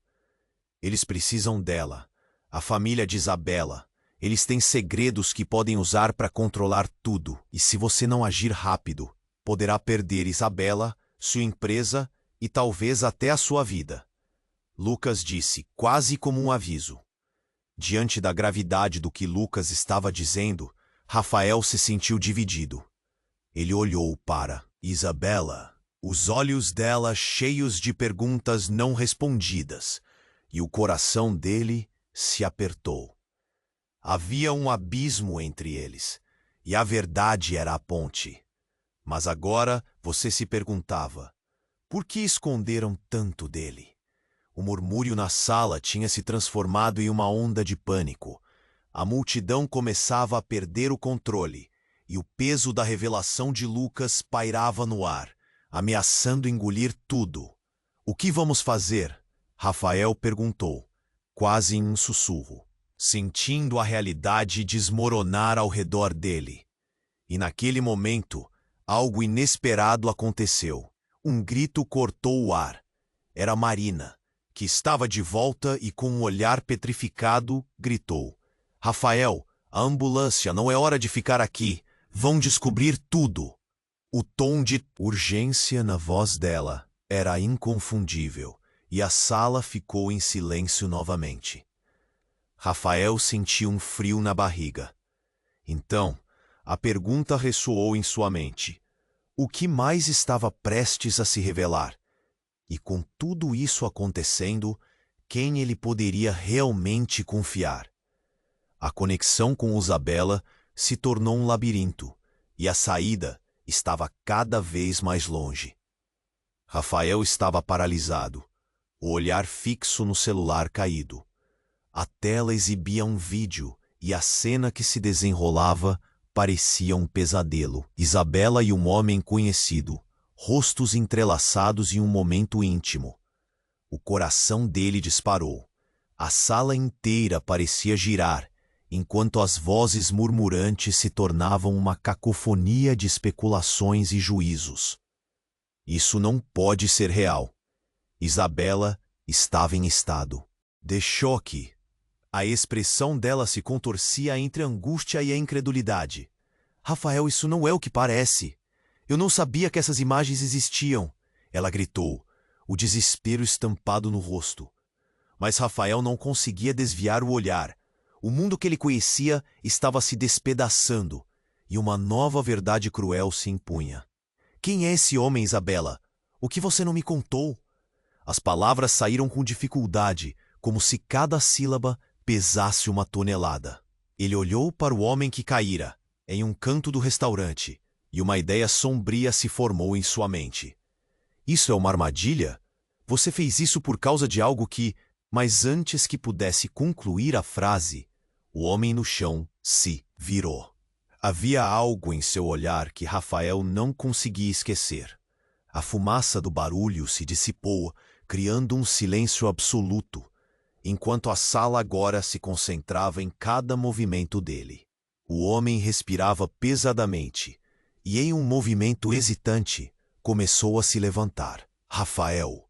Eles precisam dela, a família de Isabela. Eles têm segredos que podem usar para controlar tudo, e se você não agir rápido, poderá perder Isabela, sua empresa e talvez até a sua vida. Lucas disse, quase como um aviso. Diante da gravidade do que Lucas estava dizendo, Rafael se sentiu dividido. Ele olhou para Isabela, os olhos dela cheios de perguntas não respondidas, e o coração dele se apertou. Havia um abismo entre eles, e a verdade era a ponte. Mas agora você se perguntava, por que esconderam tanto dele? O murmúrio na sala tinha se transformado em uma onda de pânico. A multidão começava a perder o controle, e o peso da revelação de Lucas pairava no ar, ameaçando engolir tudo. O que vamos fazer? Rafael perguntou, quase em um sussurro, sentindo a realidade desmoronar ao redor dele. E naquele momento, algo inesperado aconteceu. Um grito cortou o ar. Era Marina, que estava de volta e com um olhar petrificado, gritou. Rafael, a ambulância, não é hora de ficar aqui. Vão descobrir tudo. O tom de urgência na voz dela era inconfundível, e a sala ficou em silêncio novamente. Rafael sentiu um frio na barriga. Então, a pergunta ressoou em sua mente. O que mais estava prestes a se revelar? E com tudo isso acontecendo, quem ele poderia realmente confiar? A conexão com Isabela se tornou um labirinto, e a saída estava cada vez mais longe. Rafael estava paralisado, o olhar fixo no celular caído. A tela exibia um vídeo e a cena que se desenrolava parecia um pesadelo. Isabela e um homem conhecido, rostos entrelaçados em um momento íntimo. O coração dele disparou. A sala inteira parecia girar, enquanto as vozes murmurantes se tornavam uma cacofonia de especulações e juízos. Isso não pode ser real. Isabela estava em estado de choque. A expressão dela se contorcia entre a angústia e a incredulidade. Rafael, isso não é o que parece. Eu não sabia que essas imagens existiam. Ela gritou, o desespero estampado no rosto. Mas Rafael não conseguia desviar o olhar. O mundo que ele conhecia estava se despedaçando, e uma nova verdade cruel se impunha. Quem é esse homem, Isabela? O que você não me contou? As palavras saíram com dificuldade, como se cada sílaba pesasse uma tonelada. Ele olhou para o homem que caíra, em um canto do restaurante, e uma ideia sombria se formou em sua mente. Isso é uma armadilha? Você fez isso por causa de algo que... Mas antes que pudesse concluir a frase, o homem no chão se virou. Havia algo em seu olhar que Rafael não conseguia esquecer. A fumaça do barulho se dissipou, criando um silêncio absoluto, enquanto a sala agora se concentrava em cada movimento dele. O homem respirava pesadamente, e em um movimento hesitante, começou a se levantar. Rafael.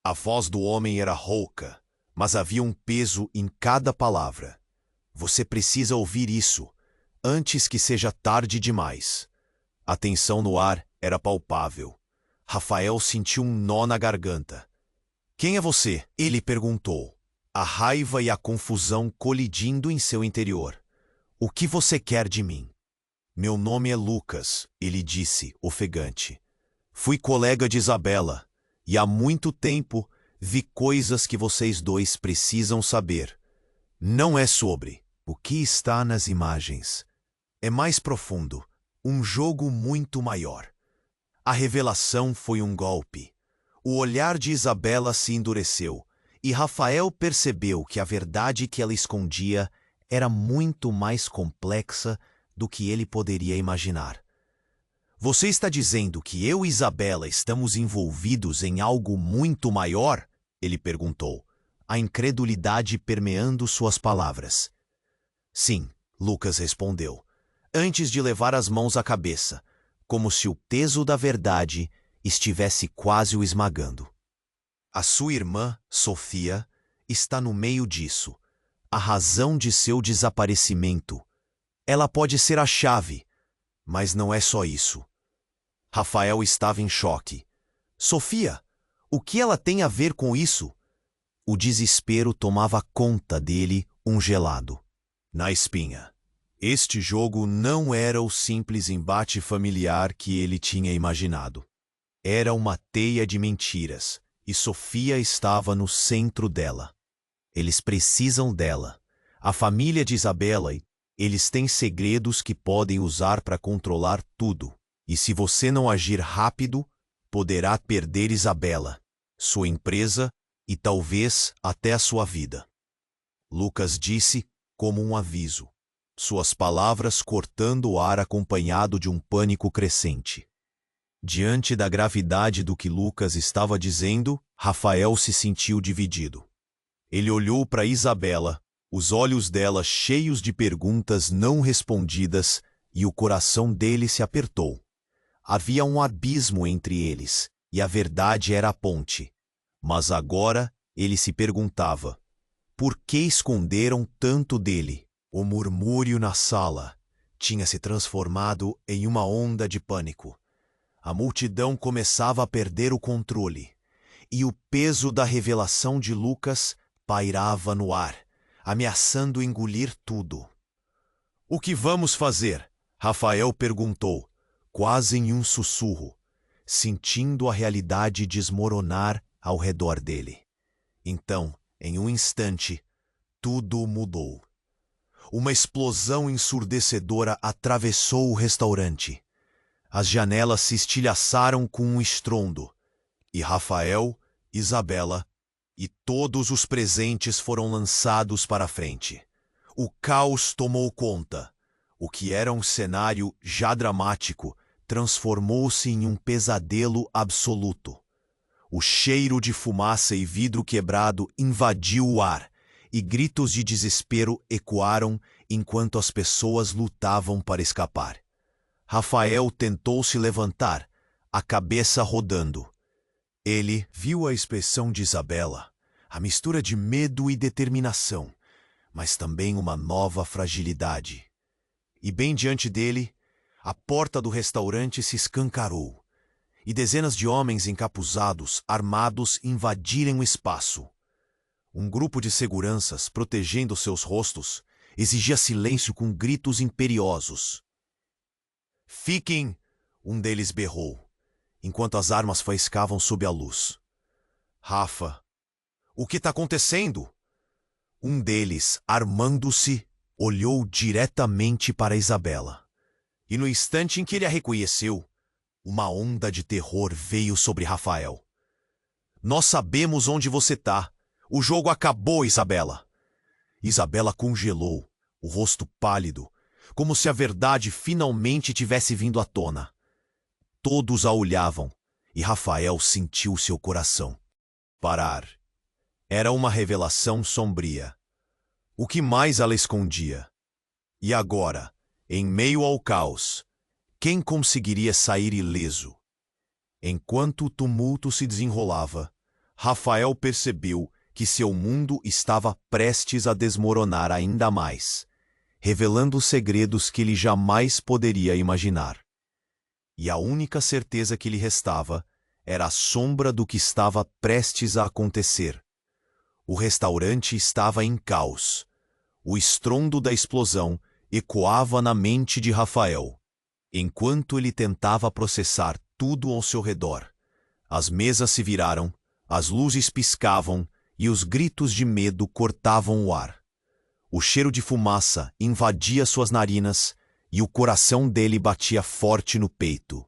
A voz do homem era rouca, mas havia um peso em cada palavra. Você precisa ouvir isso, antes que seja tarde demais. A tensão no ar era palpável. Rafael sentiu um nó na garganta. Quem é você? Ele perguntou, a raiva e a confusão colidindo em seu interior. O que você quer de mim? Meu nome é Lucas, ele disse, ofegante. Fui colega de Isabela, e há muito tempo vi coisas que vocês dois precisam saber. Não é sobre o que está nas imagens. É mais profundo, um jogo muito maior. A revelação foi um golpe. O olhar de Isabela se endureceu, e Rafael percebeu que a verdade que ela escondia era muito mais complexa do que ele poderia imaginar. Você está dizendo que eu e Isabela estamos envolvidos em algo muito maior? Ele perguntou, a incredulidade permeando suas palavras. Sim, Lucas respondeu, antes de levar as mãos à cabeça, como se o peso da verdade estivesse quase o esmagando. A sua irmã, Sofia, está no meio disso. A razão de seu desaparecimento. Ela pode ser a chave, mas não é só isso. Rafael estava em choque. Sofia, o que ela tem a ver com isso? O desespero tomava conta dele, gelado. Na espinha. Este jogo não era o simples embate familiar que ele tinha imaginado. Era uma teia de mentiras, e Sofia estava no centro dela. Eles precisam dela. A família de Isabela, eles têm segredos que podem usar para controlar tudo. E se você não agir rápido, poderá perder Isabela, sua empresa e talvez até a sua vida. Lucas disse como um aviso, suas palavras cortando o ar acompanhado de um pânico crescente. Diante da gravidade do que Lucas estava dizendo, Rafael se sentiu dividido. Ele olhou para Isabela, os olhos dela cheios de perguntas não respondidas, e o coração dele se apertou. Havia um abismo entre eles, e a verdade era a ponte. Mas agora ele se perguntava, por que esconderam tanto dele? O murmúrio na sala tinha se transformado em uma onda de pânico. A multidão começava a perder o controle, e o peso da revelação de Lucas pairava no ar, ameaçando engolir tudo. O que vamos fazer? Rafael perguntou, quase em um sussurro, sentindo a realidade desmoronar ao redor dele. Então, em um instante, tudo mudou. Uma explosão ensurdecedora atravessou o restaurante. As janelas se estilhaçaram com um estrondo, e Rafael, Isabela e todos os presentes foram lançados para a frente. O caos tomou conta. O que era um cenário já dramático transformou-se em um pesadelo absoluto. O cheiro de fumaça e vidro quebrado invadiu o ar, e gritos de desespero ecoaram enquanto as pessoas lutavam para escapar. Rafael tentou se levantar, a cabeça rodando. Ele viu a expressão de Isabela, a mistura de medo e determinação, mas também uma nova fragilidade. E bem diante dele, a porta do restaurante se escancarou, e dezenas de homens encapuzados, armados, invadiram o espaço. Um grupo de seguranças, protegendo seus rostos, exigia silêncio com gritos imperiosos. Fiquem! Um deles berrou, enquanto as armas faiscavam sob a luz. Rafa, o que está acontecendo? Um deles, armando-se, olhou diretamente para Isabela. E no instante em que ele a reconheceu, uma onda de terror veio sobre Rafael. Nós sabemos onde você está. O jogo acabou, Isabela. Isabela congelou, o rosto pálido, como se a verdade finalmente tivesse vindo à tona. Todos a olhavam, e Rafael sentiu seu coração parar. Era uma revelação sombria. O que mais ela escondia? E agora, em meio ao caos, quem conseguiria sair ileso? Enquanto o tumulto se desenrolava, Rafael percebeu que seu mundo estava prestes a desmoronar ainda mais, revelando segredos que ele jamais poderia imaginar. E a única certeza que lhe restava era a sombra do que estava prestes a acontecer. O restaurante estava em caos. O estrondo da explosão ecoava na mente de Rafael, enquanto ele tentava processar tudo ao seu redor. As mesas se viraram, as luzes piscavam e os gritos de medo cortavam o ar. O cheiro de fumaça invadia suas narinas e o coração dele batia forte no peito.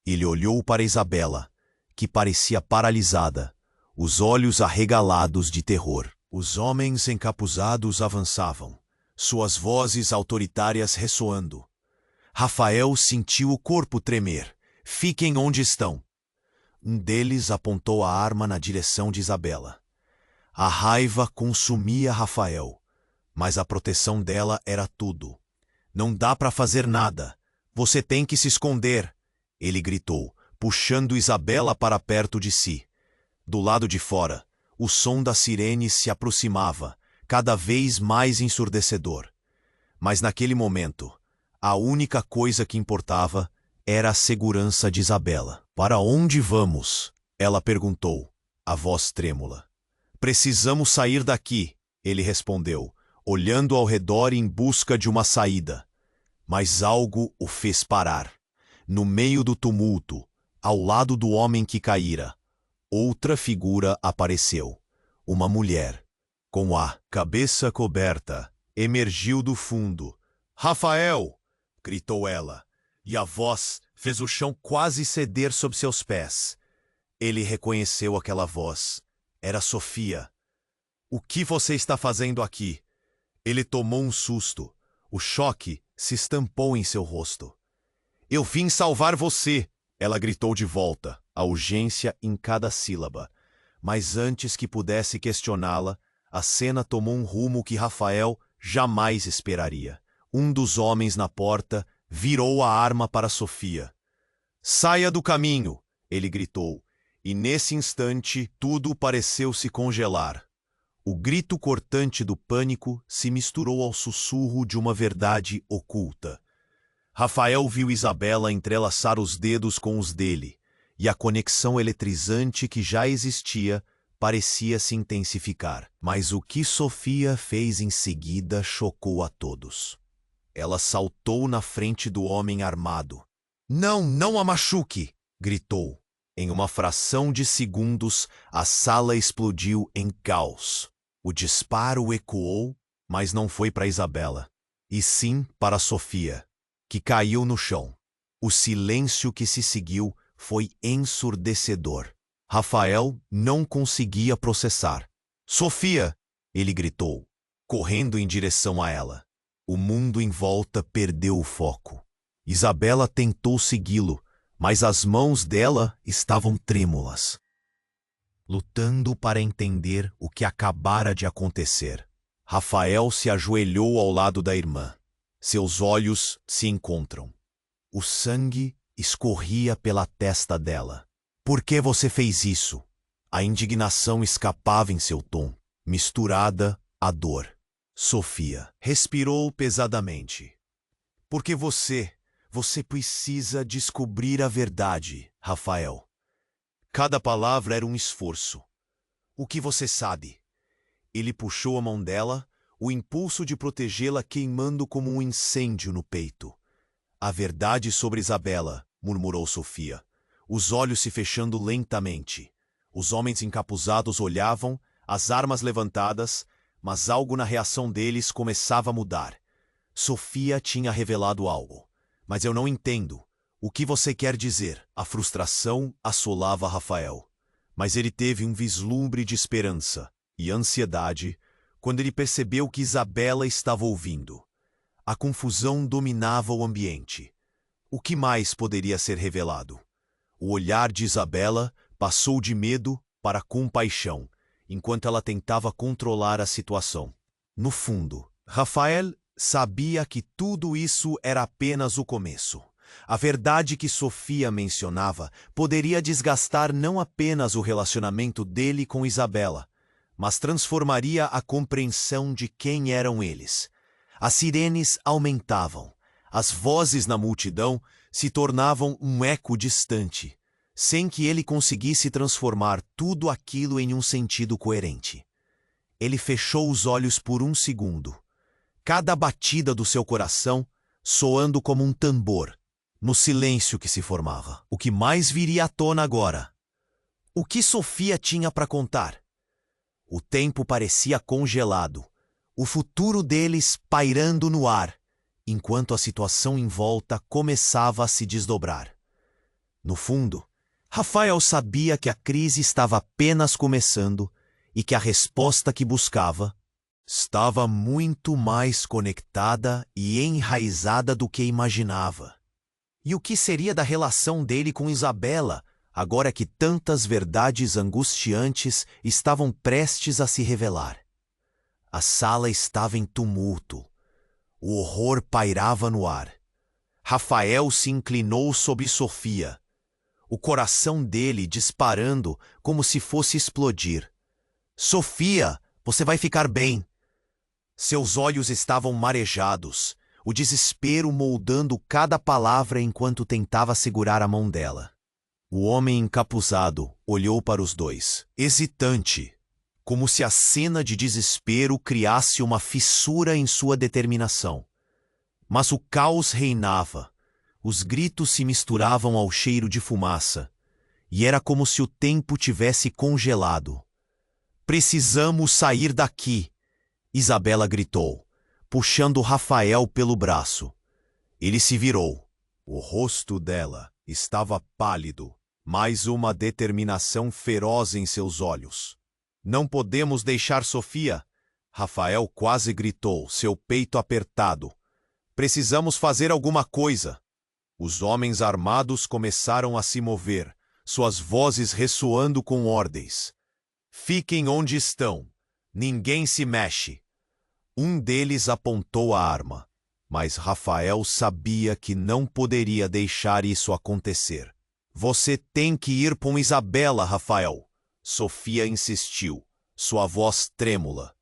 Ele olhou para Isabela, que parecia paralisada, os olhos arregalados de terror. Os homens encapuzados avançavam, suas vozes autoritárias ressoando. Rafael sentiu o corpo tremer. Fiquem onde estão. Um deles apontou a arma na direção de Isabela. A raiva consumia Rafael, mas a proteção dela era tudo. Não dá para fazer nada. Você tem que se esconder, ele gritou, puxando Isabela para perto de si. Do lado de fora, o som das sirenes se aproximava, cada vez mais ensurdecedor. Mas naquele momento, a única coisa que importava era a segurança de Isabela. Para onde vamos? Ela perguntou, a voz trêmula. Precisamos sair daqui, ele respondeu, olhando ao redor em busca de uma saída. Mas algo o fez parar. No meio do tumulto, ao lado do homem que caíra, outra figura apareceu. Uma mulher, com a cabeça coberta, emergiu do fundo. Rafael! Gritou ela, e a voz fez o chão quase ceder sob seus pés. Ele reconheceu aquela voz. Era Sofia. O que você está fazendo aqui? Ele tomou um susto. O choque se estampou em seu rosto. Eu vim salvar você! Ela gritou de volta, a urgência em cada sílaba. Mas antes que pudesse questioná-la, a cena tomou um rumo que Rafael jamais esperaria. Um dos homens na porta virou a arma para Sofia. Saia do caminho! Ele gritou, e nesse instante tudo pareceu se congelar. O grito cortante do pânico se misturou ao sussurro de uma verdade oculta. Rafael viu Isabela entrelaçar os dedos com os dele, e a conexão eletrizante que já existia parecia se intensificar. Mas o que Sofia fez em seguida chocou a todos. Ela saltou na frente do homem armado. Não, não a machuque! Gritou. Em uma fração de segundos, a sala explodiu em caos. O disparo ecoou, mas não foi para Isabela, e sim para Sofia, que caiu no chão. O silêncio que se seguiu foi ensurdecedor. Rafael não conseguia processar. Sofia! Ele gritou, correndo em direção a ela. O mundo em volta perdeu o foco. Isabela tentou segui-lo, mas as mãos dela estavam trêmulas, lutando para entender o que acabara de acontecer. Rafael se ajoelhou ao lado da irmã. Seus olhos se encontram. O sangue escorria pela testa dela. Por que você fez isso? A indignação escapava em seu tom, misturada à dor. Sofia respirou pesadamente. Porque você precisa descobrir a verdade, Rafael. Cada palavra era um esforço. O que você sabe? Ele puxou a mão dela, o impulso de protegê-la queimando como um incêndio no peito. A verdade sobre Isabela, murmurou Sofia, os olhos se fechando lentamente. Os homens encapuzados olhavam, as armas levantadas, mas algo na reação deles começava a mudar. Sofia tinha revelado algo. Mas eu não entendo. O que você quer dizer? A frustração assolava Rafael. Mas ele teve um vislumbre de esperança e ansiedade quando ele percebeu que Isabela estava ouvindo. A confusão dominava o ambiente. O que mais poderia ser revelado? O olhar de Isabela passou de medo para compaixão, enquanto ela tentava controlar a situação. No fundo, Rafael sabia que tudo isso era apenas o começo. A verdade que Sofia mencionava poderia desgastar não apenas o relacionamento dele com Isabela, mas transformaria a compreensão de quem eram eles. As sirenes aumentavam. As vozes na multidão se tornavam um eco distante, sem que ele conseguisse transformar tudo aquilo em um sentido coerente. Ele fechou os olhos por um segundo. Cada batida do seu coração soando como um tambor, no silêncio que se formava. O que mais viria à tona agora? O que Sofia tinha para contar? O tempo parecia congelado, o futuro deles pairando no ar, enquanto a situação em volta começava a se desdobrar. No fundo, Rafael sabia que a crise estava apenas começando e que a resposta que buscava estava muito mais conectada e enraizada do que imaginava. E o que seria da relação dele com Isabela, agora que tantas verdades angustiantes estavam prestes a se revelar? A sala estava em tumulto. O horror pairava no ar. Rafael se inclinou sobre Sofia. o coração dele disparando como se fosse explodir. Sofia, você vai ficar bem. Seus olhos estavam marejados, o desespero moldando cada palavra enquanto tentava segurar a mão dela. O homem encapuzado olhou para os dois, hesitante, como se a cena de desespero criasse uma fissura em sua determinação. Mas o caos reinava, os gritos se misturavam ao cheiro de fumaça, e era como se o tempo tivesse congelado. Precisamos sair daqui, Isabela gritou, puxando Rafael pelo braço. Ele se virou. O rosto dela estava pálido, mas uma determinação feroz em seus olhos. Não podemos deixar Sofia, Rafael quase gritou, seu peito apertado. Precisamos fazer alguma coisa. Os homens armados começaram a se mover, suas vozes ressoando com ordens. Fiquem onde estão. Ninguém se mexe. Um deles apontou a arma, mas Rafael sabia que não poderia deixar isso acontecer. Você tem que ir com Isabela, Rafael. Sofia insistiu, sua voz trêmula.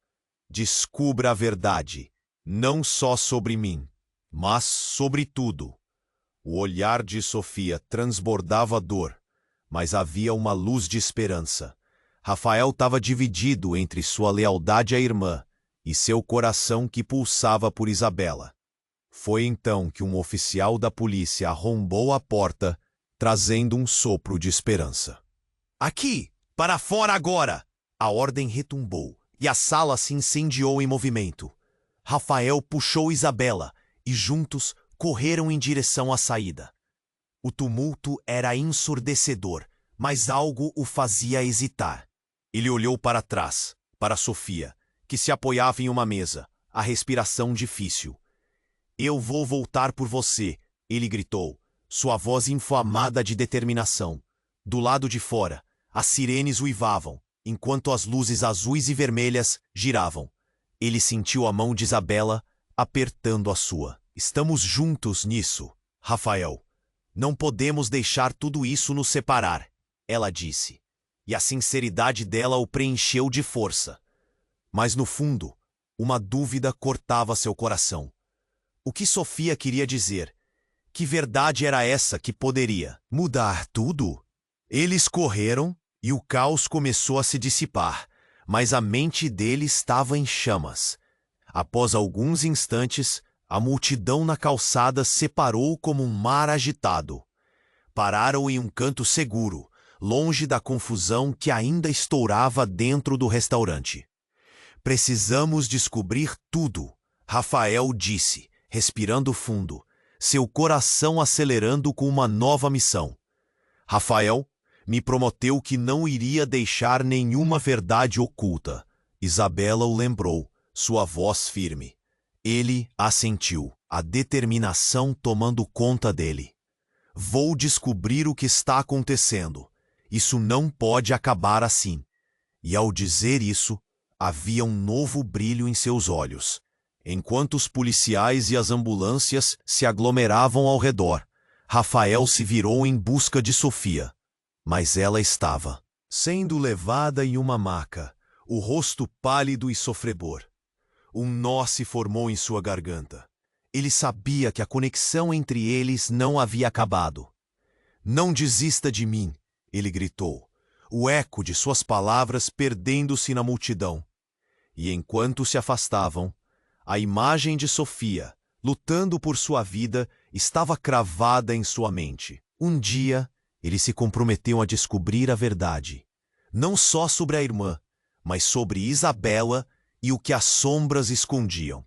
Descubra a verdade, não só sobre mim, mas sobre tudo. O olhar de Sofia transbordava dor, mas havia uma luz de esperança. Rafael estava dividido entre sua lealdade à irmã e seu coração que pulsava por Isabela. Foi então que um oficial da polícia arrombou a porta, trazendo um sopro de esperança. Aqui! Para fora agora! A ordem retumbou e a sala se incendiou em movimento. Rafael puxou Isabela e juntos correram em direção à saída. O tumulto era ensurdecedor, mas algo o fazia hesitar. Ele olhou para trás, para Sofia, que se apoiava em uma mesa, a respiração difícil. Eu vou voltar por você, ele gritou, sua voz inflamada de determinação. Do lado de fora, as sirenes uivavam, enquanto as luzes azuis e vermelhas giravam. Ele sentiu a mão de Isabela apertando a sua. Estamos juntos nisso, Rafael. Não podemos deixar tudo isso nos separar, ela disse. E a sinceridade dela o preencheu de força. Mas no fundo, uma dúvida cortava seu coração. O que Sofia queria dizer? Que verdade era essa que poderia mudar tudo? Eles correram e o caos começou a se dissipar, mas a mente dele estava em chamas. Após alguns instantes, a multidão na calçada separou como um mar agitado. Pararam em um canto seguro, longe da confusão que ainda estourava dentro do restaurante. Precisamos descobrir tudo, Rafael disse, respirando fundo, seu coração acelerando com uma nova missão. Rafael me prometeu que não iria deixar nenhuma verdade oculta. Isabela o lembrou, sua voz firme. Ele assentiu, a determinação tomando conta dele. Vou descobrir o que está acontecendo. Isso não pode acabar assim. E ao dizer isso, havia um novo brilho em seus olhos. Enquanto os policiais e as ambulâncias se aglomeravam ao redor, Rafael se virou em busca de Sofia. Mas ela estava sendo levada em uma maca, o rosto pálido e sofredor. Um nó se formou em sua garganta. Ele sabia que a conexão entre eles não havia acabado. Não desista de mim, ele gritou, o eco de suas palavras perdendo-se na multidão. E enquanto se afastavam, a imagem de Sofia, lutando por sua vida, estava cravada em sua mente. Um dia, ele se comprometeu a descobrir a verdade, não só sobre a irmã, mas sobre Isabela e o que as sombras escondiam.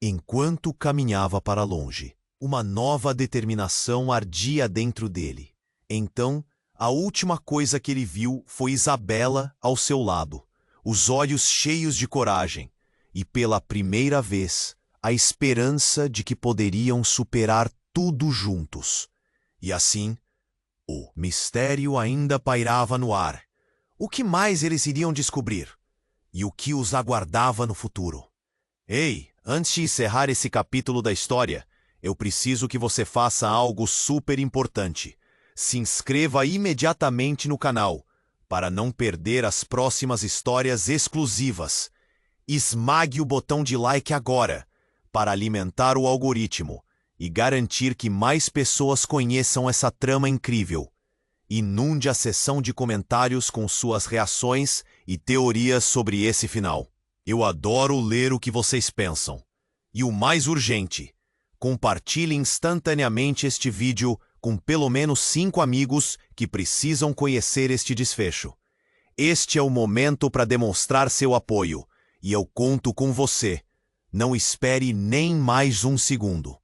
Enquanto caminhava para longe, uma nova determinação ardia dentro dele. Então, a última coisa que ele viu foi Isabela ao seu lado, os olhos cheios de coragem, e pela primeira vez, a esperança de que poderiam superar tudo juntos. E assim, o mistério ainda pairava no ar. O que mais eles iriam descobrir? E o que os aguardava no futuro? Ei, antes de encerrar esse capítulo da história, eu preciso que você faça algo super importante. Se inscreva imediatamente no canal para não perder as próximas histórias exclusivas. Esmague o botão de like agora para alimentar o algoritmo e garantir que mais pessoas conheçam essa trama incrível. Inunde a seção de comentários com suas reações e teorias sobre esse final. Eu adoro ler o que vocês pensam. E o mais urgente, compartilhe instantaneamente este vídeo com pelo menos 5 amigos que precisam conhecer este desfecho. Este é o momento para demonstrar seu apoio, e eu conto com você. Não espere nem mais um segundo.